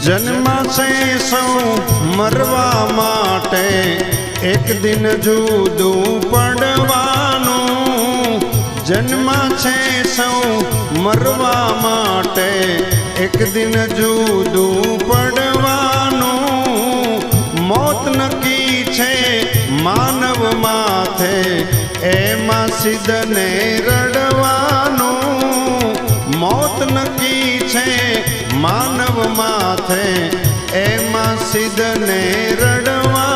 જન્માશે સૌ મરવા માટે, એક દિન જુદું પડવાનું. જન્માશે સૌ મરવા માટે, એક દિન જુદું પડવાનું. મોત નક્કી છે માનવ માથે, એમાં સિદ્ધને રડવાનું. મોત નક્કી છે માનવ માથે, એમાં સિદ્ધને રડવાનું.